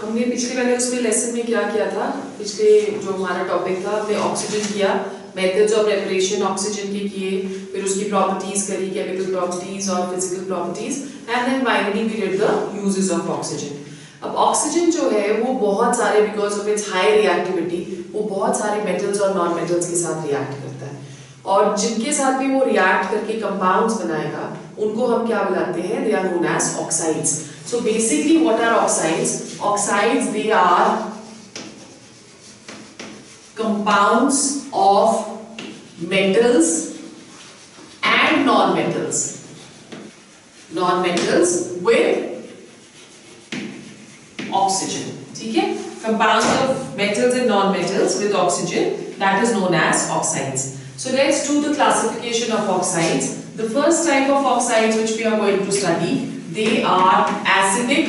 हमने पिछले वाले उसमें लेसन में क्या किया था, पिछले जो हमारा टॉपिक था, हमने ऑक्सीजन किया, मेथड्स ऑफ प्रिपरेशन ऑक्सीजन के किए, फिर उसकी प्रॉपर्टीज करी, केमिकल प्रॉपर्टीज और physical properties, and then finally we did the uses of oxygen. अब ऑक्सीजन जो है वो बहुत सारे, because of its high reactivity, वो बहुत सारे मेटल्स और नॉन मेटल्स के साथ रिएक्ट करता है, और जिनके साथ भी वो रिएक्ट करके कंपाउंड्स बनाएगा उनको हम क्या बुलाते हैं? They are known as oxides. So basically what are oxides? Oxides, they are compounds of metals and non-metals. Non-metals with oxygen. ठीक है? Compounds of metals and non-metals with oxygen, that is known as oxides. So let's do the classification of oxides. The first type of oxides which we are going to study, they are acidic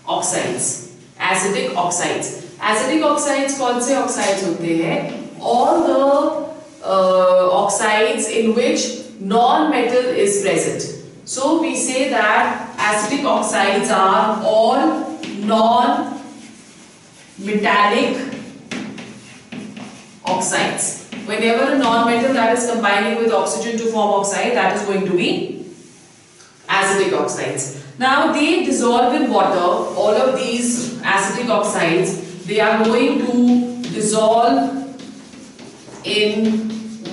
oxides. Acidic oxides. Acidic oxides कौन से oxides होते हैं? All the oxides in which non-metal is present. So we say that acidic oxides are all non-metallic oxides. Whenever a non-metal that is combining with oxygen to form oxide, that is going to be acidic oxides. Now they dissolve in water. All of these acidic oxides, they are going to dissolve in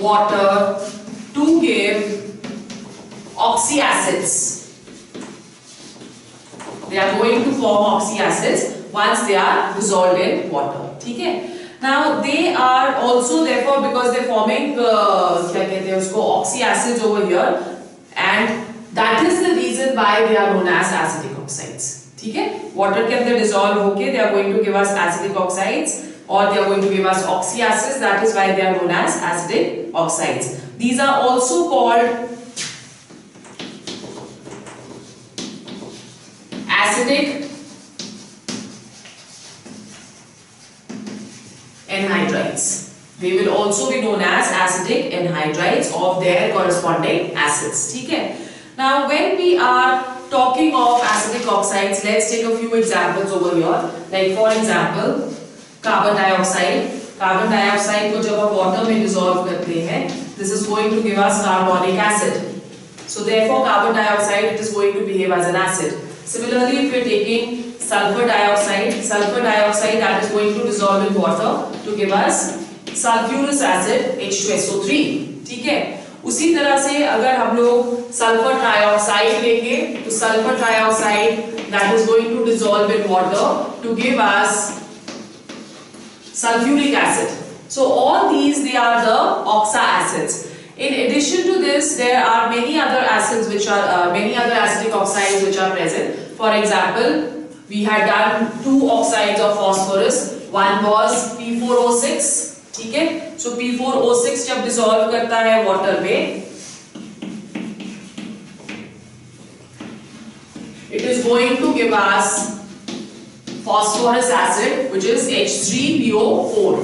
water to give oxyacids. They are going to form oxyacids once they are dissolved in water. ठीक है? Now they are also therefore, because they are forming क्या कहते हैं उसको, oxyacids over here, and that is the reason why they are known as acidic oxides. ठीक है? Water के अंदर dissolve होके they are going to give us acidic oxides, or they are going to give us oxyacids. That is why they are known as acidic oxides. These are also called acidic anhydrides. They will also be known as acidic anhydrides of their corresponding acids. ठीक है? Now when we are talking of acidic oxides, let's take a few examples over here. Like for example, carbon dioxide. Carbon dioxide को जब हम water में dissolve करते हैं, this is going to give us carbonic acid. So therefore carbon dioxide, it is going to behave as an acid. Similarly, if we are taking sulfur dioxide that is going to dissolve in water to give us sulfurous acid H2SO3. ठीक है? उसी तरह से अगर हम लोग sulphur trioxide लेंगे तो sulphur trioxide that is going to dissolve in water to give us sulfuric acid. So all these, they are the oxa acids. In addition to this, there are many other acids which are many other acidic oxides which are present. For example, we had done two oxides of phosphorus. One was P4O6. ठीक है? So P4O6 जब dissolve करता है water में, it is going to give us phosphorus acid, which is H3PO4.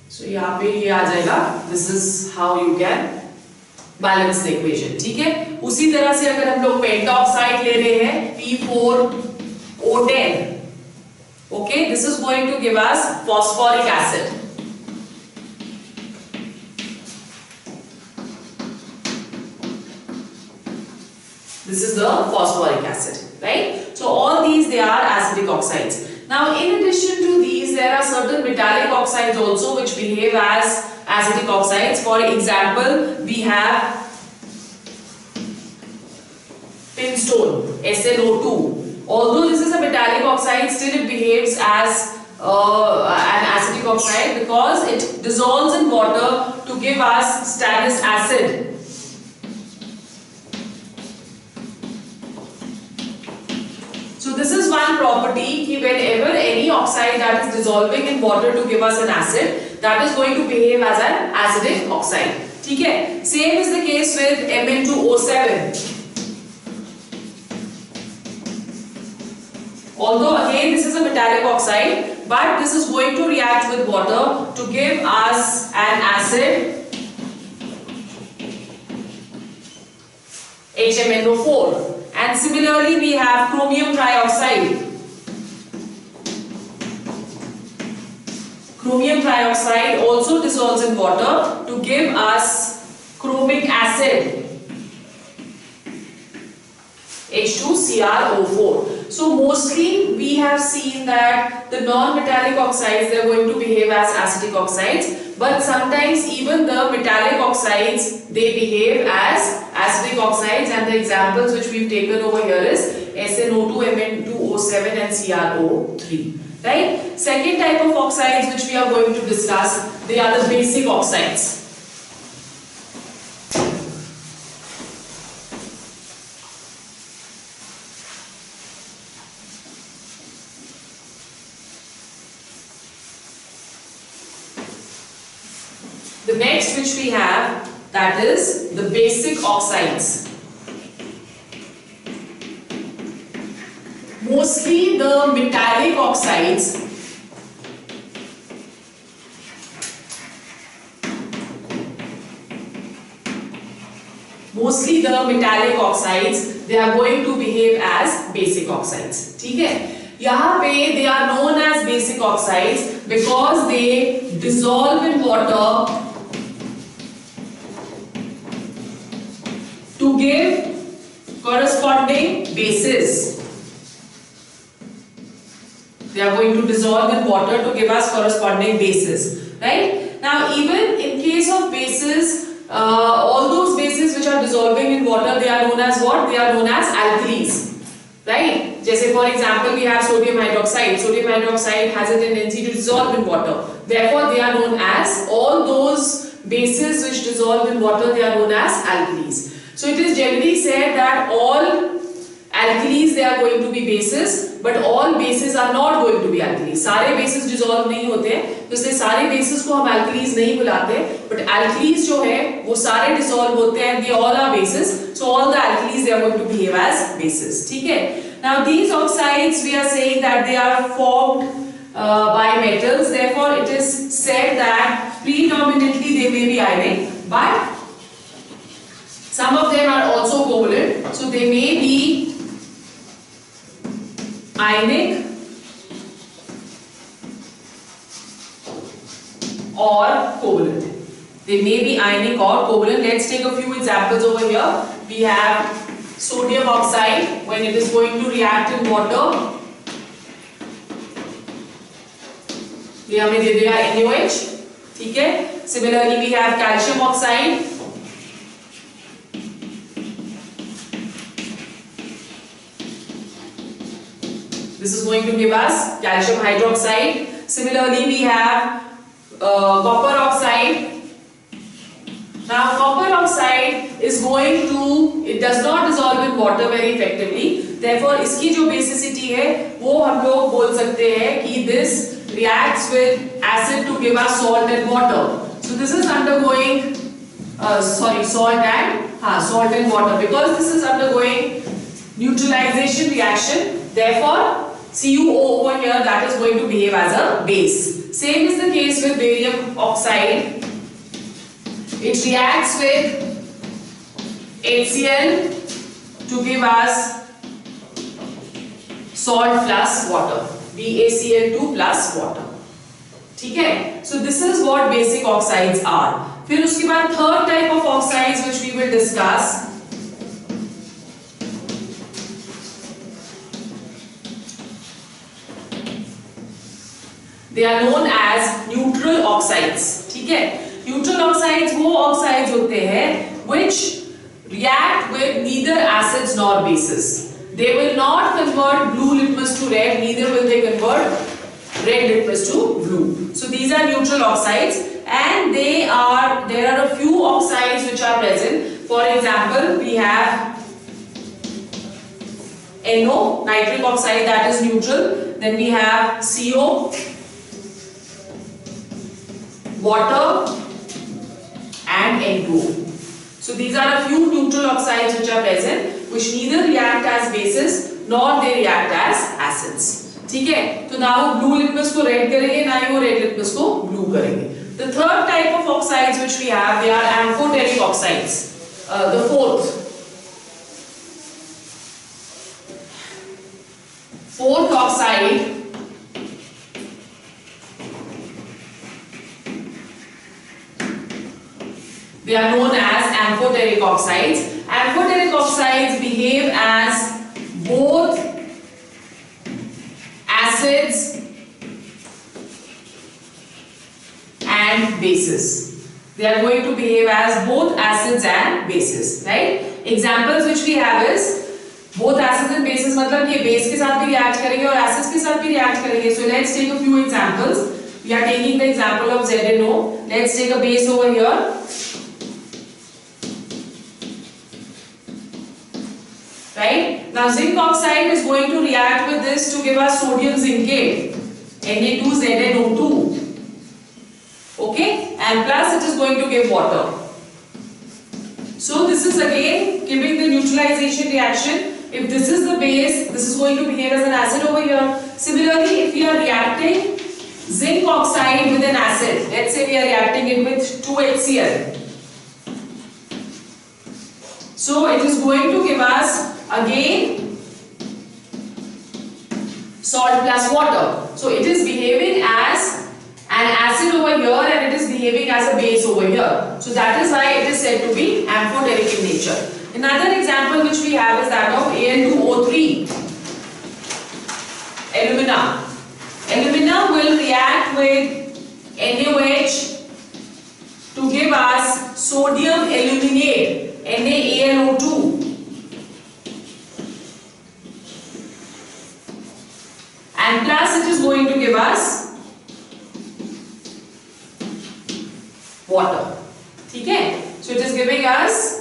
So यहाँ पे ये आ जाएगा. This is how you can balance the equation. ठीक है? उसी तरह से अगर हम लोग पेंटॉक्साइड ले रहे हैं P4O10, okay, this is going to give us phosphoric acid. This is the phosphoric acid, right? So all these, they are acidic oxides. Now in addition to these, there are certain metallic oxides also which behave as acidic oxides. For example, we have pinstone, SnO2. Although this is a metallic oxide, still it behaves as an acidic oxide because it dissolves in water to give us stannous acid. So this is one property कि whenever any oxide that is dissolving in water to give us an acid, that is going to behave as an acidic oxide. ठीक है? Same is the case with Mn2O7. Although again this is a metallic oxide, but this is going to react with water to give us an acid HMnO4. And similarly we have chromium trioxide. Chromium trioxide also dissolves in water to give us chromic acid, H2CrO4. So mostly we have seen that the non-metallic oxides, they are going to behave as acidic oxides, but sometimes even the metallic oxides, they behave as acidic oxides, and the examples which we've taken over here is SnO2, Mn2O7 and CrO3. Right? Second type of oxides which we are going to discuss, they are the basic oxides. The next which we have, that is the basic oxides. Mostly the metallic oxides, they are going to behave as basic oxides. ठीक है? यहाँ पे they are known as basic oxides because they dissolve in water to give corresponding bases. They are going to dissolve in water to give us corresponding bases, right? Now, even in case of bases, all those bases which are dissolving in water, they are known as what? They are known as alkalis, right? Just for example, we have sodium hydroxide. Sodium hydroxide has a tendency to dissolve in water. Therefore, they are known as, all those bases which dissolve in water, they are known as alkalis. So it is generally said that all alkalis, they are going to be bases, but all bases are not going to be alkalis. सारे bases dissolve नहीं होते हैं, तो इसलिए सारे bases को हम alkalis नहीं बुलाते, but alkalis जो है वो सारे dissolve होते हैं, they all are bases, so all the alkalis, they are going to behave as bases. ठीक है? Now these oxides, we are saying that they are formed by metals, therefore it is said that predominantly they may be ionic, but some of them are also covalent, so they may be ionic or covalent. They may be ionic or covalent. Let's take a few examples over here. We have sodium oxide. When it is going to react in water, ये हमें दे देगा NaOH. ठीक है? Similarly, we have calcium oxide. This is going to give us calcium hydroxide. Similarly, we have copper oxide. Now, copper oxide is going to, it does not dissolve in water very effectively. Therefore, इसकी जो basicity है, वो हम लोग बोल सकते हैं कि this reacts with acid to give us salt and water. So this is undergoing, salt and water, because this is undergoing neutralization reaction. Therefore, CuO over here, that is going to behave as a base. Same is the case with barium oxide. It reacts with HCl to give us salt plus water, BaCl2 plus water. ठीक है? So this is what basic oxides are. फिर उसके बाद third type of oxides which we will discuss, they are known as neutral oxides. ठीक है? Neutral oxides वो oxides होते हैं which react with neither acids nor bases. They will not convert blue litmus to red, neither will they convert red litmus to blue. So these are neutral oxides, and there are a few oxides which are present. For example, we have NO, nitric oxide, that is neutral. Then we have CO, water, and N2O. So these are a few neutral oxides which are present, which neither react as bases nor they react as acids. ठीक है? तो ना वो blue litmus को red करेंगे, ना ही वो red litmus को blue करेंगे. The third type of oxides which we have, they are amphoteric oxides. The fourth. fourth oxide they are known as amphoteric oxides. Amphoteric oxides behave as both acids and bases. They are going to behave as both acids and bases, right? Examples which we have is both acids and bases, मतलब ये base के साथ भी react करेंगे और acids के साथ भी react करेंगे. So let's take a few examples. We are taking the example of ZNO. Let's take a base over here. Right? Now zinc oxide is going to react with this to give us sodium zincate, Na2ZNO2. Okay? And plus it is going to give water. So this is again giving the neutralization reaction. If this is the base, this is going to behave as an acid over here. Similarly, if we are reacting zinc oxide with an acid, let's say we are reacting it with 2HCl. So it is going to give us again salt plus water. So it is behaving as an acid over here and it is behaving as a base over here. So that is why it is said to be amphoteric in nature. Another example which we have is that of Al2O3, alumina. Alumina will react with NaOH to give us sodium aluminate, NaAlO2. And plus it is going to give us water. Okay? So it is giving us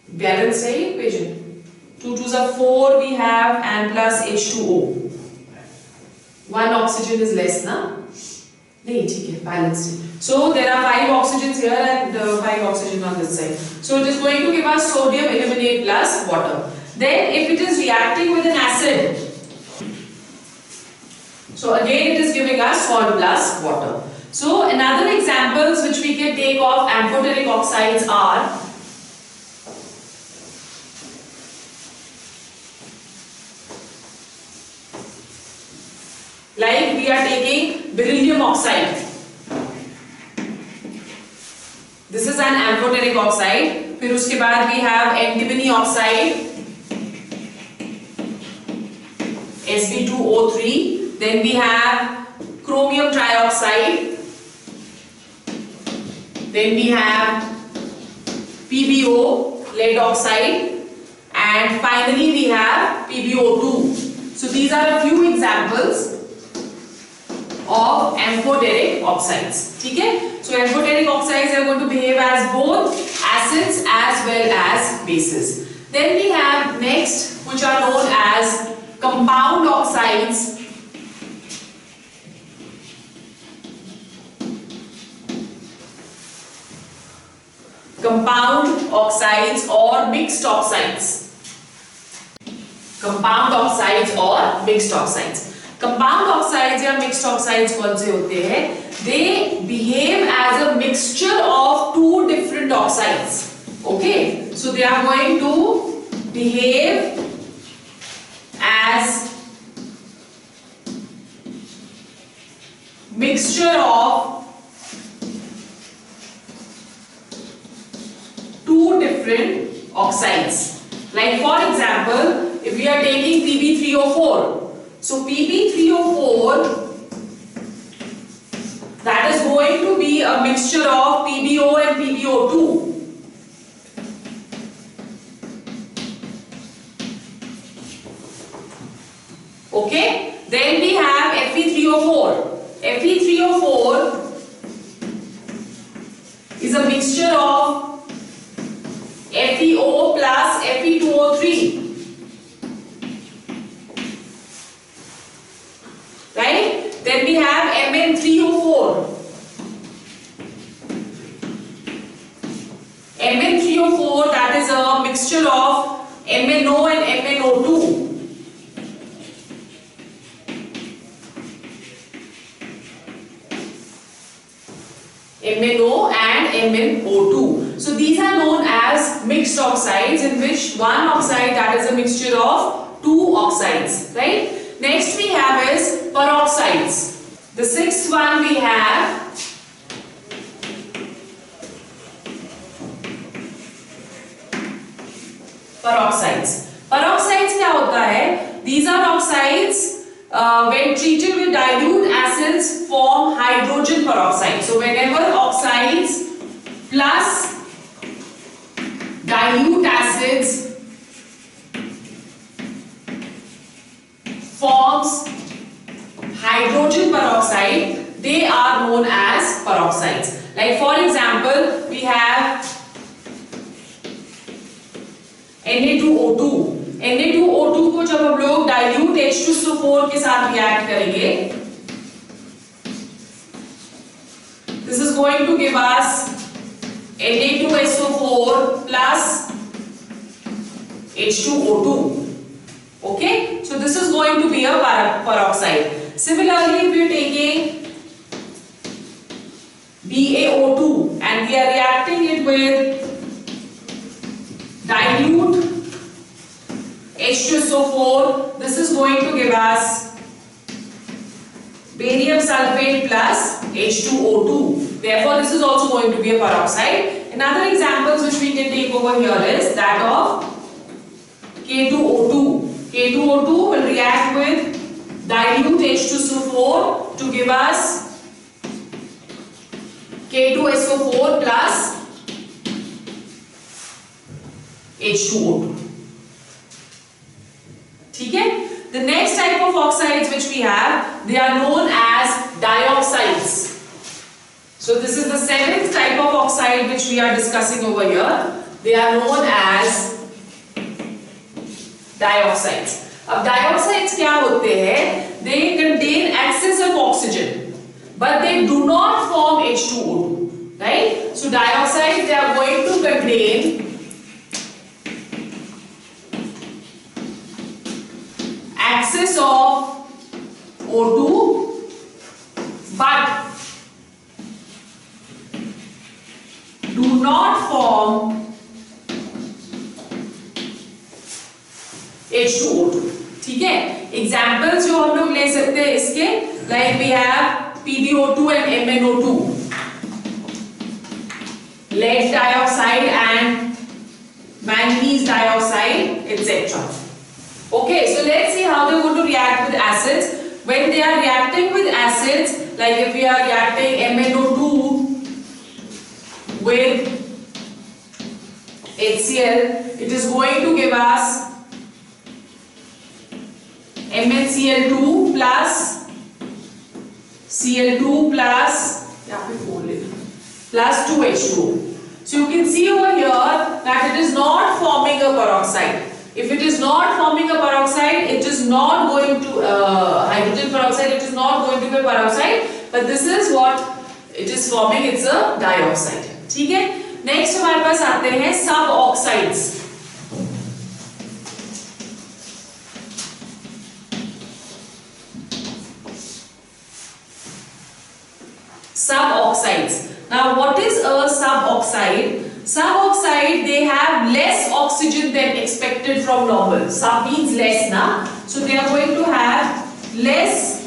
balance equation. 2 2s are 4 we have and plus H2O. One oxygen is less, na? No, okay, balanced. So there are 5 oxygens here and 5 oxygen on this side. So it is going to give us sodium aluminate plus water. Then if it is reacting with an acid, so again it is giving us salt plus water. So another examples which we can take of amphoteric oxides are like we are taking beryllium oxide. This is an amphoteric oxide. फिर उसके बाद we have antimony oxide, Sb2O3. Then we have chromium trioxide. Then we have PbO, lead oxide. And finally we have PbO2. So these are a few examples of amphoteric oxides. Okay? So amphoteric oxides are going to behave as both acids as well as bases. Then we have next which are known as compound oxides. Compound oxides or mixed oxides. Compound oxides or mixed oxides. Compound oxides या mixed oxides कौन से होते हैं? They behave as a mixture of two different oxides. Okay, so they are going to behave as mixture of two different oxides. Like for example, if we are taking Pb3O4. So Pb3O4, that is going to be a mixture of PbO and PbO2. Okay, then we have Fe3O4. Fe3O4 is a mixture of FeO plus Fe2O3. Right? Then we have Mn3O4. Mn3O4, that is a mixture of MnO and MnO2. MnO and MnO2. So these are known as mixed oxides, in which one oxide, that is a mixture of two two oxides, right? Next we have is peroxides. The sixth one we have peroxides. Peroxides क्या होता है? These are oxides when treated with dilute acids form hydrogen peroxide. So whenever oxides plus dilute acids forms hydrogen peroxide, they are known as peroxides. Like for example, we have Na2O2. Na2O2 को जब हम लोग dilute H2SO4 के साथ react करेंगे, this is going to give us Na2SO4 plus H2O2. Okay, so this is going to be a peroxide. Similarly, if we are taking BaO2 and we are reacting it with dilute H2SO4, this is going to give us barium sulfate plus H2O2. Therefore, this is also going to be a peroxide. Another examples which we can take over here is that of K2O2. K2O2 will react with dilute H2SO4 to give us K2SO4 plus H2O2. ठीक है? The next type of oxides which we have, they are known as dioxides. So this is the seventh type of oxide which we are discussing over here. They are known as dioxides. अब dioxides क्या होते हैं? They contain excess of oxygen, but they do not form H2O2, right? So dioxides, they are going to contain excess of O2, but do not form H2O2. ठीक है? Examples जो हम लोग ले सकते हैं इसके, like we have PbO2 and MnO2, lead dioxide and manganese dioxide, etc. Okay, so let's see how they're going to react with acids. When they are reacting with acids, like if we are reacting MnO2 with HCl, it is going to give us MnCl2 plus Cl2 plus 2H2O. So you can see over here that it is not forming a peroxide. If it is not forming a peroxide, it is not going to hydrogen peroxide. It is not going to be a peroxide. But this is what it is forming. It's a dioxide. ठीक है? Next हमारे पास आते हैं सब oxides. Suboxides. Now, what is a suboxide? Suboxide, they have less oxygen than expected from normal. Sub means less, na? So they are going to have less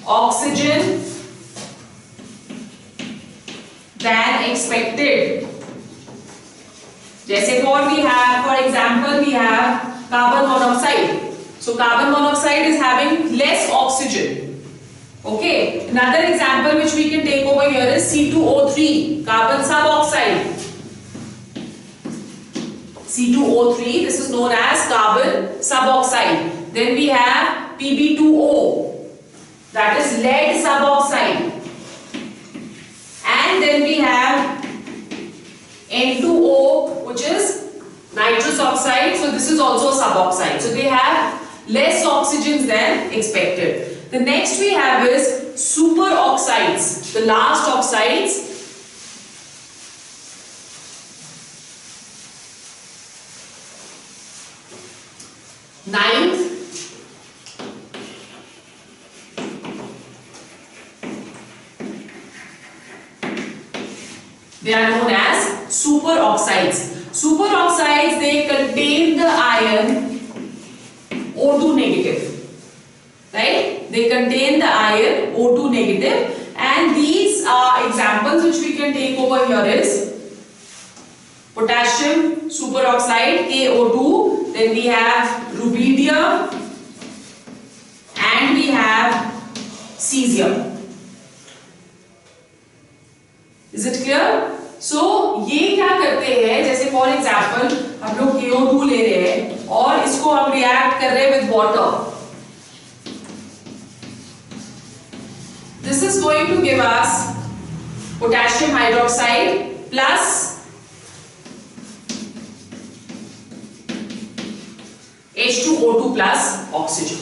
oxygen than expected. जैसे what we have, for example, we have carbon monoxide. So carbon monoxide is having less oxygen. Okay, another example which we can take over here is C2O3, carbon suboxide. C2O3, this is known as carbon suboxide. Then we have Pb2O, that is lead suboxide. And then we have N2O, which is nitrous oxide. So this is also a suboxide. So they have less oxygen than expected. The next we have is superoxides, the last oxides. Ninth, they are known as superoxides. Superoxides, they contain the ion O2 negative, right? They contain the ion O2 negative, and these are examples which we can take over here is potassium superoxide KO2, then we have rubidium, and we have cesium. Is it clear? So ये क्या करते हैं, जैसे for example हम लोग KO2 ले रहे हैं और इसको हम रिएक्ट कर रहे हैं with water. This is going to give us potassium hydroxide plus H2O2 plus oxygen.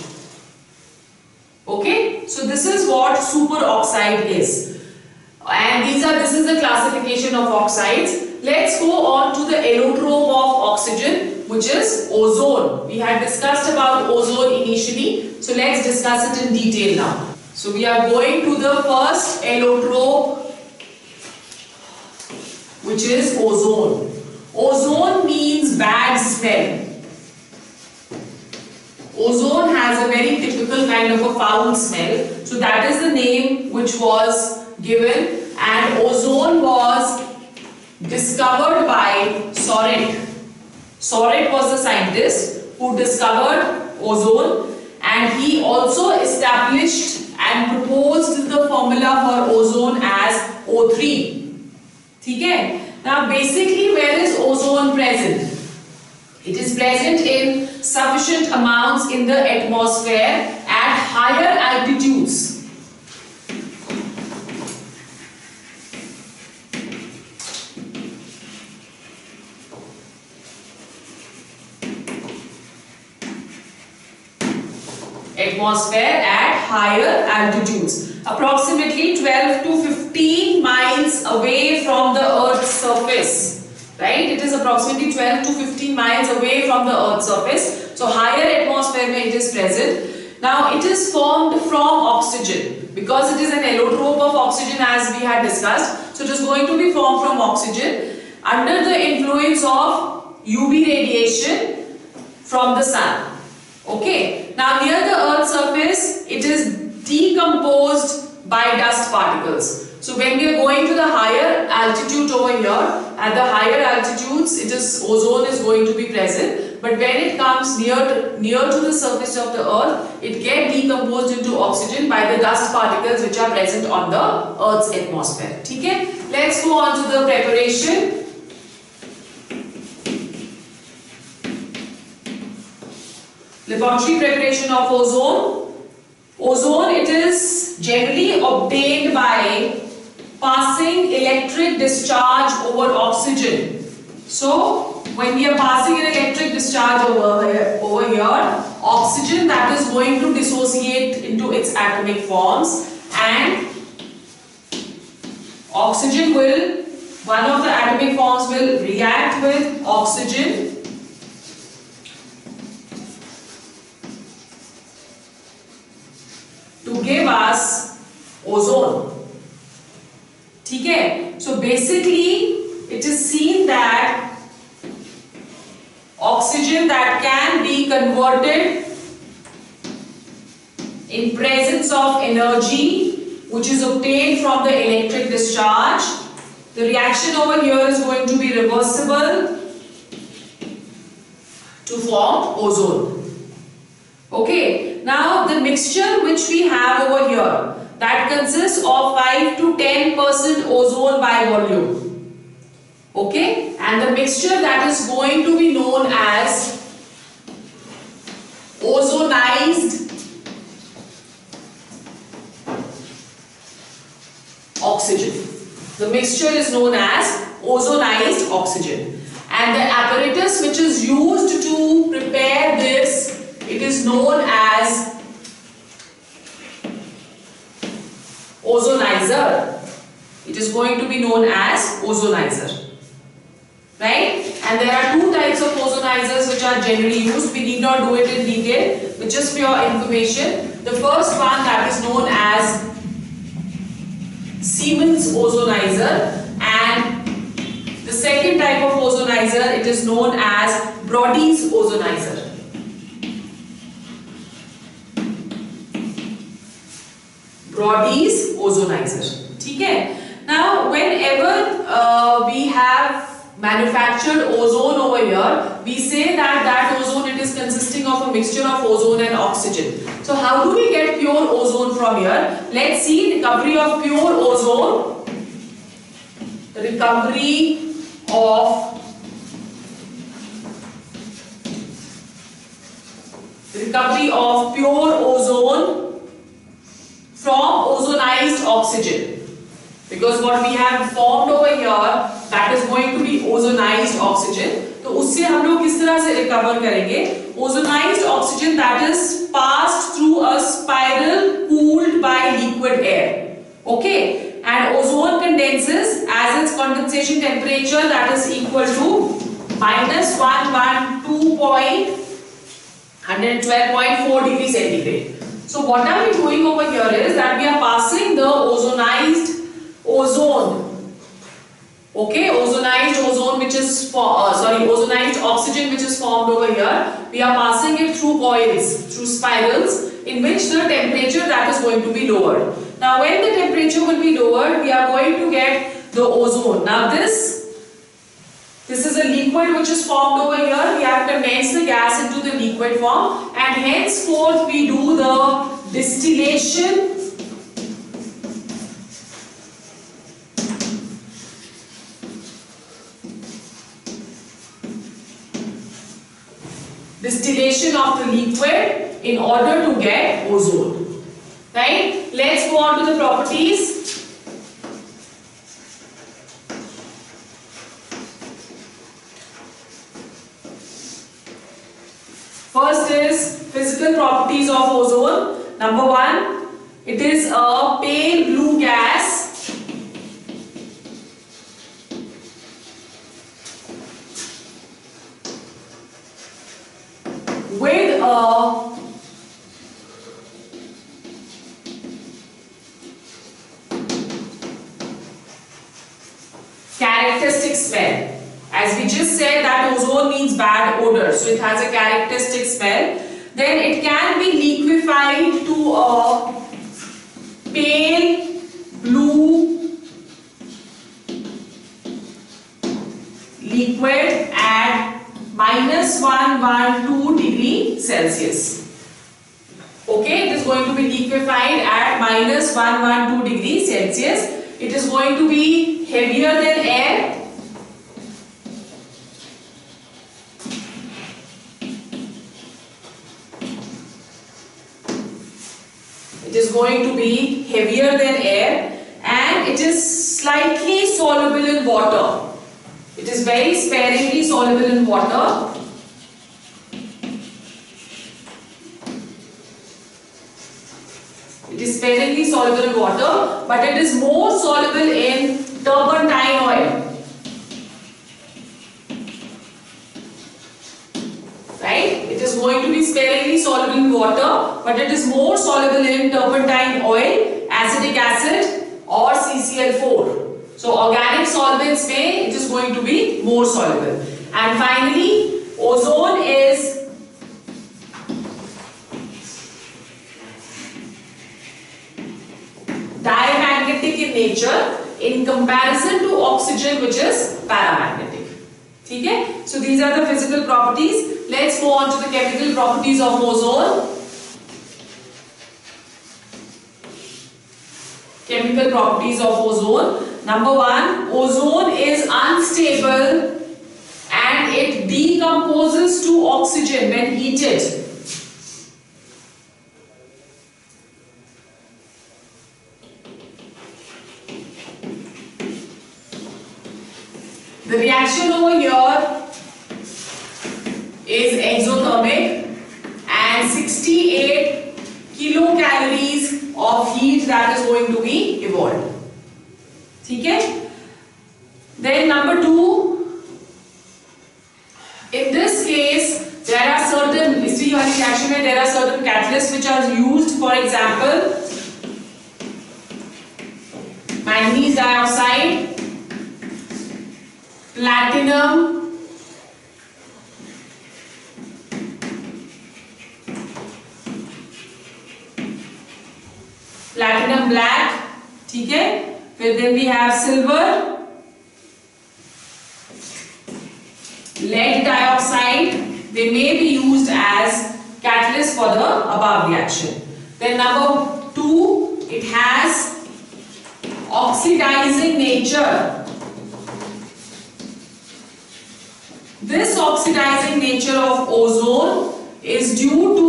Okay, so this is what superoxide is. And this is the classification of oxides. Let's go on to the allotrope of oxygen, which is ozone. We had discussed about ozone initially, so let's discuss it in detail now. So we are going to the first allotrope, which is ozone. Ozone means bad smell. Ozone has a very typical kind of a foul smell. So that is the name which was given, and ozone was discovered by Soret. Soret was the scientist who discovered ozone, and he also established and proposed the formula for ozone as O3. Okay? Now basically, where is ozone present? It is present in sufficient amounts in the atmosphere at higher altitudes. Atmosphere at higher altitudes, approximately 12 to 15 miles away from the Earth's surface. Right? It is approximately 12 to 15 miles away from the Earth's surface. So higher atmosphere where it is present. Now it is formed from oxygen because it is an allotrope of oxygen, as we had discussed. So it is going to be formed from oxygen under the influence of UV radiation from the sun. Okay. Now near the Earth's surface, it is decomposed by dust particles. So when we are going to the higher altitude over here, at the higher altitudes, ozone is going to be present. But when it comes near to the surface of the Earth, it gets decomposed into oxygen by the dust particles which are present on the Earth's atmosphere. Okay? Let's go on to the preparation. Laboratory preparation of ozone. Ozone, it is generally obtained by passing electric discharge over oxygen. So when we are passing an electric discharge over here, oxygen that is going to dissociate into its atomic forms, and oxygen one of the atomic forms will react with oxygen to give us ozone. Okay? So basically it is seen that oxygen that can be converted in presence of energy which is obtained from the electric discharge, the reaction over here is going to be reversible to form ozone. Okay, now the mixture which we have over here, that consists of 5 to 10% ozone by volume. Okay, and the mixture that is going to be known as ozonized oxygen. The mixture is known as ozonized oxygen, and the apparatus which is used to prepare this, it is known as ozonizer. It is going to be known as ozonizer, right? And there are two types of ozonizers which are generally used. We need not do it in detail, but just for your information. The first one that is known as Siemens ozonizer, and the second type of ozonizer, it is known as Brody's ozonizer. Brodie's ozonizer. ठीक है? Now whenever we have manufactured ozone over here, we say that ozone, it is consisting of a mixture of ozone and oxygen. So how do we get pure ozone from here? Let's see recovery of pure ozone. Recovery of pure ozone from ozonized oxygen. Because what we have formed over here, that is going to be ozonized oxygen. तो उससे हम लोग किस तरह से recover करेंगे? Ozonized oxygen that is passed through a spiral cooled by liquid air. Okay, and ozone condenses as its condensation temperature that is equal to minus 112.4 degrees centigrade. So what are we doing over here is that we are passing the ozonized ozone, okay, ozonized ozone which is ozonized oxygen which is formed over here, we are passing it through coils, through spirals, in which the temperature that is going to be lowered. Now when the temperature will be lowered, we are going to get the ozone. Now this is a liquid which is formed over here. We have condensed the gas into the liquid form, and henceforth we do the distillation of the liquid in order to get ozone. Right? Let's go on to the properties. First is physical properties of ozone. Number one, it is a pale blue gas with a characteristic smell. As we just said that ozone means bad odor, so it has a characteristic smell. Then it can be liquefied to a pale blue liquid at minus 112 degree Celsius. Okay, it is going to be liquefied at minus 112 degree Celsius. It is going to be heavier than air. It is going to be heavier than air, and it is slightly soluble in water. It is very sparingly soluble in water. It is sparingly soluble in water, but it is more soluble in turpentine oil. Right? It is going to be sparingly soluble in water, but it is more soluble in turpentine oil, acetic acid, or CCl4. So organic solvents may, it is going to be more soluble. And finally, ozone is diamagnetic in nature in comparison to oxygen, which is paramagnetic. Okay? So these are the physical properties. Let's go on to the chemical properties of ozone. Chemical properties of ozone. Number one, ozone is unstable and it decomposes to oxygen when heated. The reaction over here is exothermic, and 68 kilocalories of heat that is going to be evolved. Okay? Then number two, in this case there are certain reaction where there are certain catalysts which are used. For example, manganese dioxide, platinum, platinum black, ठीक है. फिर then we have silver, lead dioxide. They may be used as catalyst for the above reaction. Then number 2, it has oxidizing nature. This oxidizing nature of ozone is due to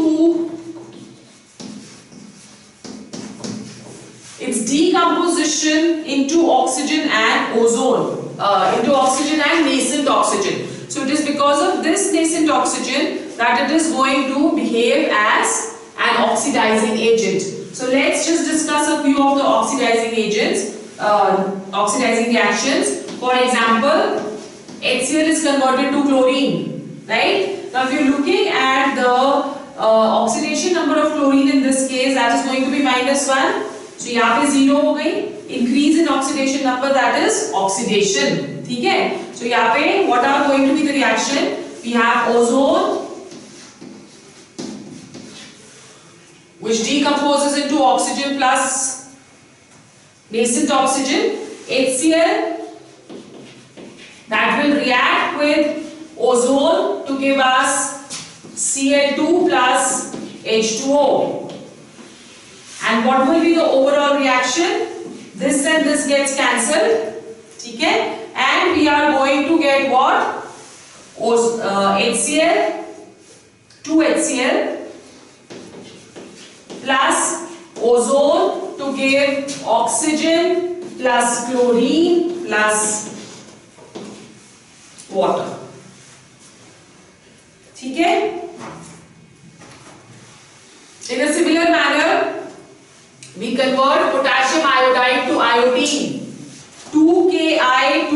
its decomposition into oxygen and ozone, into oxygen and nascent oxygen. So it is because of this nascent oxygen that it is going to behave as an oxidizing agent. So let's just discuss a few of the oxidizing agents, oxidizing reactions. For example, HCl is converted to chlorine, right? Now if you're looking at the oxidation number of chlorine in this case, that is going to be -1. So यहाँ पे 0 हो गई. Increase in oxidation number, that is oxidation, ठीक है? So यहाँ पे what are going to be the reaction? We have ozone, which decomposes into oxygen plus nascent oxygen. HCl, that will react with ozone to give us Cl2 plus H2O. And what will be the overall reaction? This and this gets cancelled, ठीक है? And we are going to get what? HCl, 2HCl plus ozone to give oxygen plus chlorine plus water, ठीक है? In a similar manner, we convert potassium iodide to iodine. 2Ki2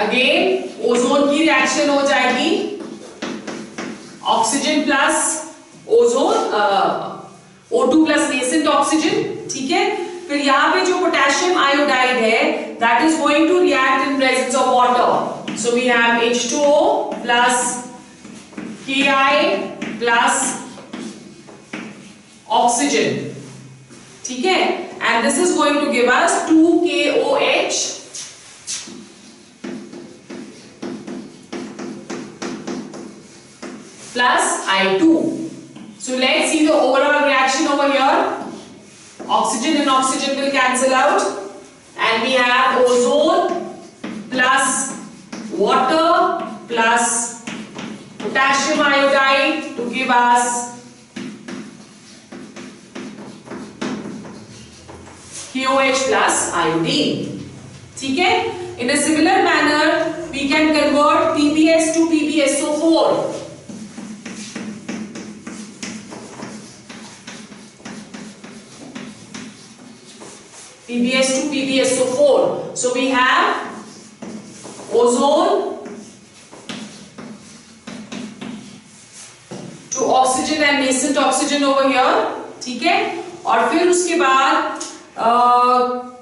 again ozone की reaction हो जाएगी, oxygen plus ozone, O2 plus nascent oxygen, ठीक है? फिर यहाँ पे जो पोटेशियम आयोडाइड है, that is going to react in presence of water. So we have H2O plus Ki plus oxygen, ठीक है? And this is going to give us 2KOH plus I2. So let's see the overall reaction over here. Oxygen and oxygen will cancel out, and we have ozone plus water plus potassium iodide to give us KOH plus iodine, ठीक है? In a similar manner, we can convert PBS to PBSO4. PBS to PBSO4. So we have ozone to oxygen and nascent oxygen over here, ठीक है? और फिर उसके बाद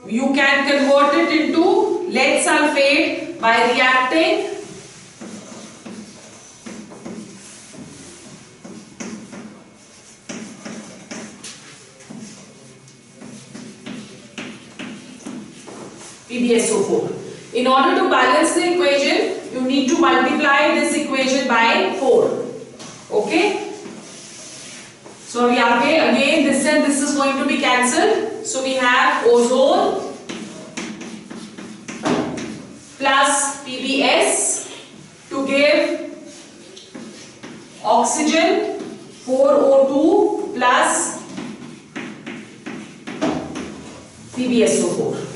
you can convert it into lead sulfate by reacting PbSO4. In order to balance the equation, you need to multiply this equation by 4. Okay? So यहाँ पे again this and this is going to be cancelled. So we have ozone plus PbS to give oxygen 4O2 plus PbSO4.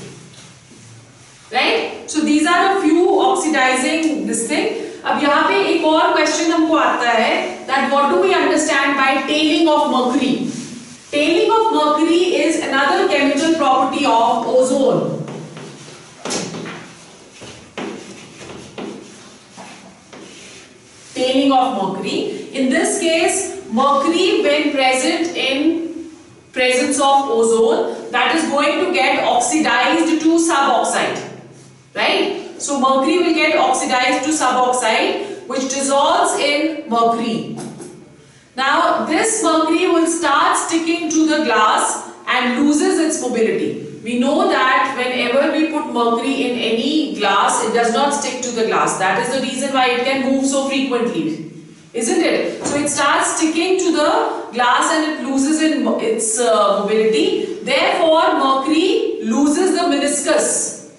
Right? So these are a few oxidizing this thing. अब यहाँ पे एक और question हमको आता है that what do we understand by tailing of mercury? Tailing of mercury is another chemical property of ozone. Tailing of mercury. In this case, mercury when present in presence of ozone, that is going to get oxidized to suboxide. Right? So mercury will get oxidized to suboxide, which dissolves in mercury. Now this mercury will start sticking to the glass and loses its mobility. We know that whenever we put mercury in any glass, it does not stick to the glass. That is the reason why it can move so frequently, isn't it? So it starts sticking to the glass and it loses its mobility. Therefore, mercury loses the meniscus,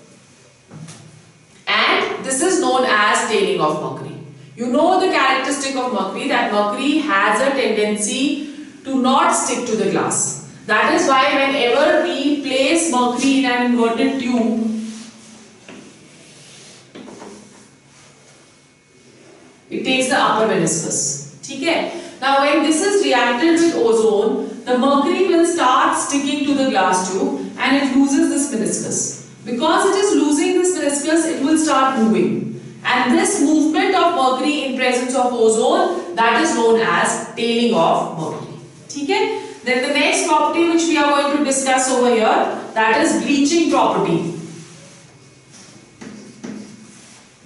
and this is known as tailing of mercury. You know the characteristic of mercury, that mercury has a tendency to not stick to the glass. That is why whenever we place mercury in an inverted tube, it takes the upper meniscus. Okay? Now when this is reacted with ozone, the mercury will start sticking to the glass tube and it loses this meniscus. Because it is losing this meniscus, it will start moving. And this movement of mercury in presence of ozone, that is known as tailing of mercury. Okay? Then the next property which we are going to discuss over here, that is bleaching property.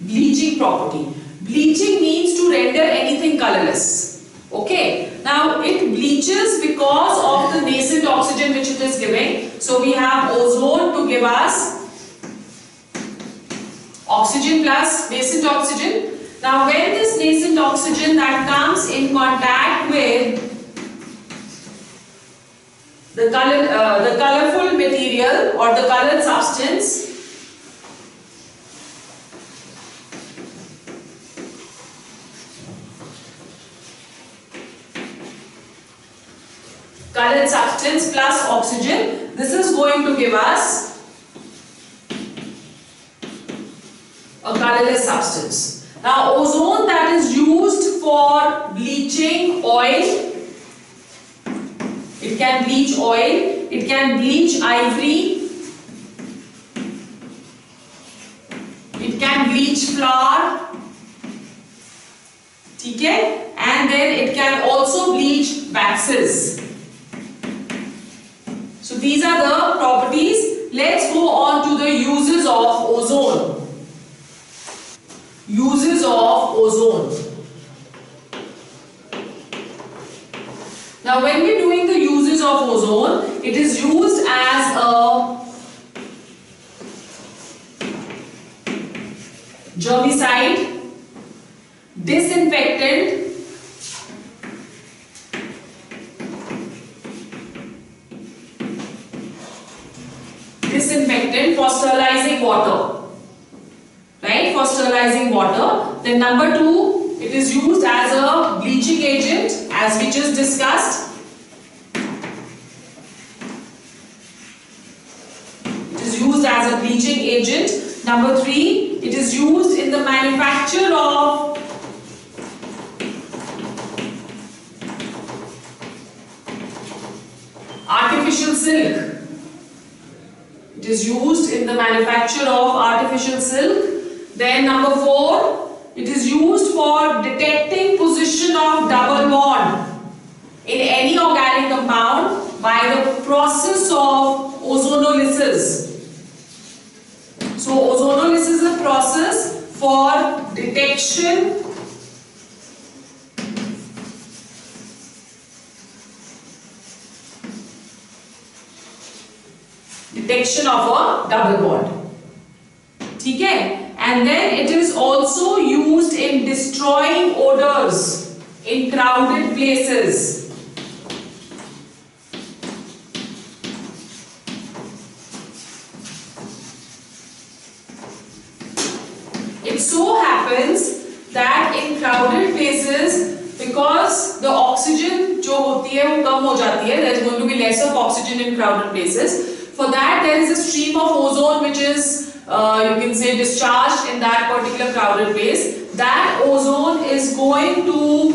Bleaching property. Bleaching means to render anything colorless. Okay. Now it bleaches because of the nascent oxygen which it is giving. So we have ozone to give us oxygen plus nascent oxygen. Now when this nascent oxygen that comes in contact with the colorful material or the colored substance, plus oxygen, this is going to give us a colorless substance. Now ozone that is used for bleaching oil, it can bleach oil, it can bleach ivory, it can bleach flour, okay? And then it can also bleach waxes. So these are the properties. Let's go on to the uses of ozone. Uses of ozone. Now when we are doing the uses of ozone, it is used as a germicide, disinfectant, for sterilizing water, right? For sterilizing water. Then number 2, it is used as a bleaching agent, as we just discussed. It is used as a bleaching agent. Number 3, it is used in the manufacture of artificial silk. It is used in the manufacture of artificial silk. Then number 4, it is used for detecting position of double bond in any organic compound by the process of ozonolysis. So ozonolysis is a process for detection of a double bond. Okay? And then it is also used in destroying odors in crowded places. It so happens that in crowded places, because the oxygen जो होती है वो कम हो जाती है, there is going to be less of oxygen in crowded places. For that, there is a stream of ozone which is, you can say, discharged in that particular crowded place. That ozone is going to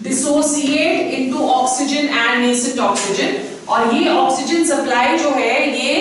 dissociate into oxygen and nascent oxygen. और ये oxygen supply जो है ये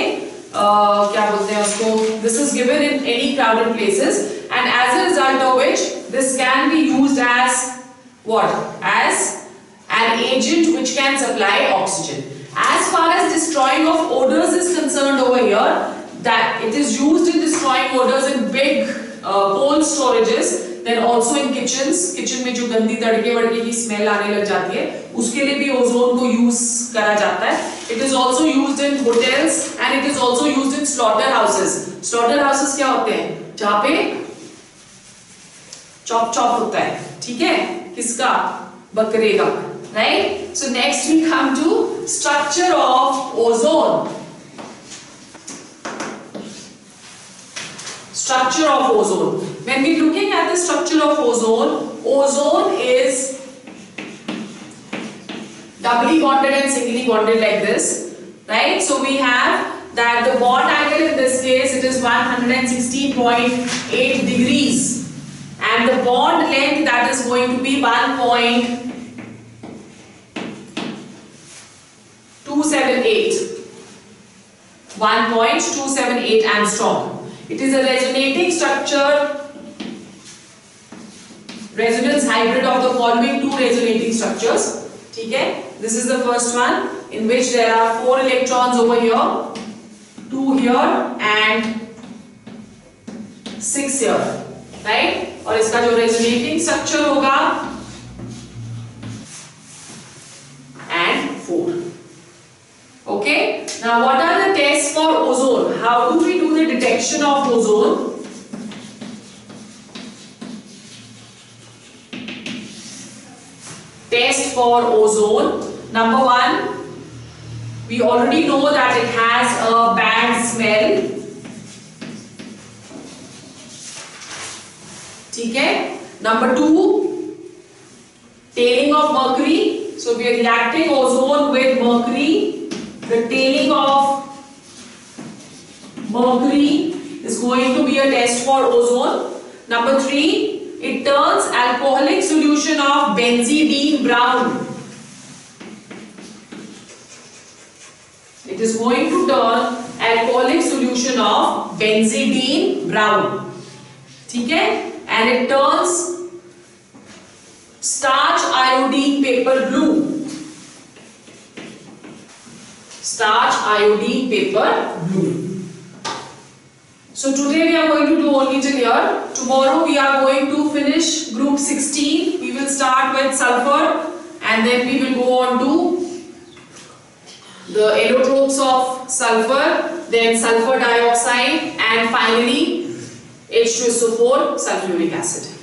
क्या बोलते हैं उसको? This is given in any crowded places, and as a result of which this can be used as what? As an agent which can supply oxygen. As far as destroying of odors is concerned over here, that it is used in destroying find odors in big cold storages, then also in kitchens. Kitchen में जो गंदी तड़के वड़के की smell आने लग जाती है, उसके लिए भी ओजोन को यूज करा जाता है. It is also used in hotels and it is also used in slaughterhouses. Slaughterhouses क्या होते हैं? जहाँ पे चॉप होता है, ठीक है? किसका? बकरे का, right? So next we come to structure of ozone. Structure of ozone. When we looking at the structure of ozone, ozone is doubly bonded and singly bonded like this, right? So we have that the bond angle in this case, it is 116.8 degrees, and the bond length, that is going to be 1.278 angstrom. It is a resonating structure, resonance hybrid of the following two resonating structures. ठीक है? This is the first one, in which there are 4 electrons over here, 2 here and 6 here, right? और इसका जो resonating structure होगा and 4. Okay? Now what are the tests for ozone? How do we do the detection of ozone? Test for ozone. Number 1, we already know that it has a bad smell. ठीक है? Number 2, tailing of mercury. So we are reacting ozone with mercury. The tailing of mercury is going to be a test for ozone. Number 3, it turns alcoholic solution of benzene brown. It is going to turn alcoholic solution of benzene brown. ठीक है? And it turns starch iodine paper blue. Starch iodine paper blue. So today we are going to do only till here. Tomorrow we are going to finish group 16. We will start with sulfur and then we will go on to the allotropes of sulfur, then sulfur dioxide and finally H2SO4 sulfuric acid.